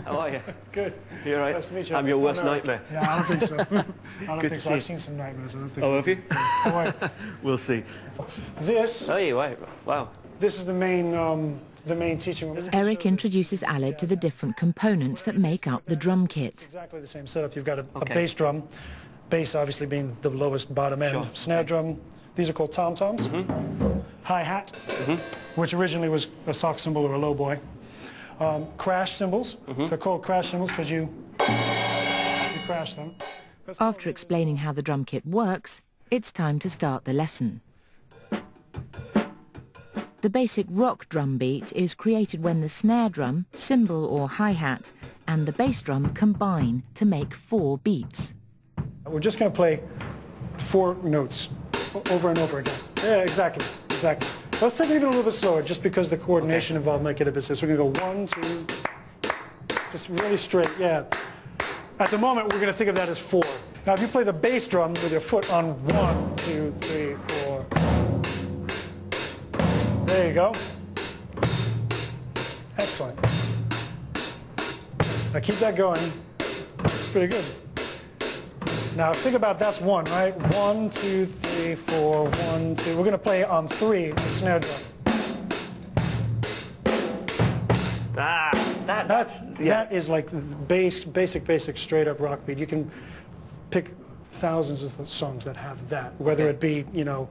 How are you? Good. You all right? Nice to meet you. I'm your worst nightmare. No, I don't think so. I don't Good think to so. I've see seen some nightmares. I don't think. Oh, have you? All right. We'll see. This. Oh, you right. Wow. This is the main teaching room. Eric introduces Aled to the different components that make up the drum It's kit. exactly the same setup. You've got a bass drum, bass obviously being the lowest bottom end. Sure. Snare drum. These are called tom-toms. Hi-hat, which originally was a sock cymbal or a low boy. Crash cymbals. They're called crash cymbals because you crash them. After explaining how the drum kit works, it's time to start the lesson. The basic rock drum beat is created when the snare drum, cymbal or hi-hat, and the bass drum combine to make 4 beats. We're just going to play 4 notes over and over again. Yeah, exactly. Let's take it even a little bit slower, just because the coordination involved might get a bit slow. So we're going to go 1, 2, just really straight, yeah. At the moment, we're going to think of that as 4. Now, if you play the bass drum with your foot on 1, 2, 3, 4. There you go. Excellent. Now keep that going. It's pretty good. Now think about that's 1, right? 1, 2, 3, 4, 1, 2. We're going to play on 3 the snare drum. That is like basic straight up rock beat. You can pick thousands of songs that have that, whether it be, you know,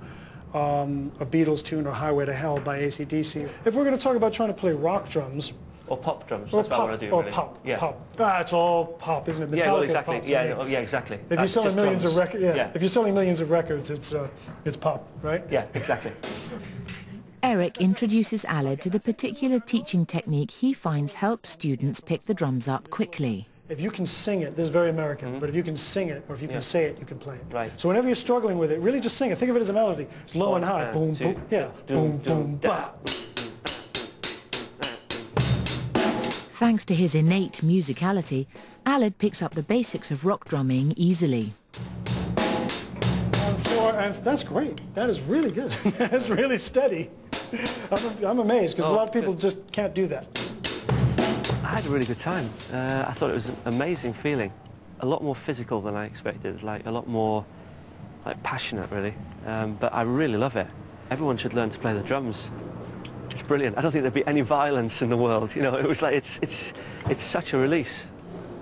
a Beatles tune or Highway to Hell by AC/DC. If we're going to talk about trying to play rock drums, or pop drums, that's what I want to do. Or really. pop, yeah. pop. It's all pop, isn't it? Yeah, well, Metallica's exactly. pop, Yeah, exactly. If you're selling millions of records, yeah. If you're selling millions of records, it's pop, right? Yeah, exactly. Eric introduces Aled to the particular teaching technique he finds helps students pick the drums up quickly. If you can sing it, this is very American, but if you can sing it, or if you can say it, you can play it. Right. So whenever you're struggling with it, really just sing it. Think of it as a melody. It's low and high. Boom, boom. Yeah. Boom, boom, ba. Thanks to his innate musicality, Aled picks up the basics of rock drumming easily. And 4, and that's great. That is really good. That's really steady. I'm amazed, because a lot of people just can't do that. I had a really good time. I thought it was an amazing feeling. A lot more physical than I expected, like a lot more passionate, really. But I really love it. Everyone should learn to play the drums. It's brilliant. I don't think there'd be any violence in the world. You know, it was like it's such a release.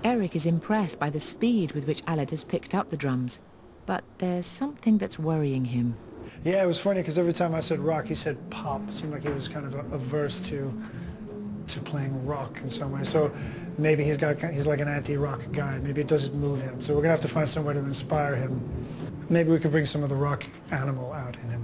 Eric is impressed by the speed with which Aled has picked up the drums, but there's something that's worrying him. Yeah, it was funny because every time I said rock, he said pop. It seemed like he was kind of averse to playing rock in some way. So maybe he's like an anti-rock guy. Maybe it doesn't move him. So we're gonna have to find some way to inspire him. Maybe we could bring some of the rock animal out in him.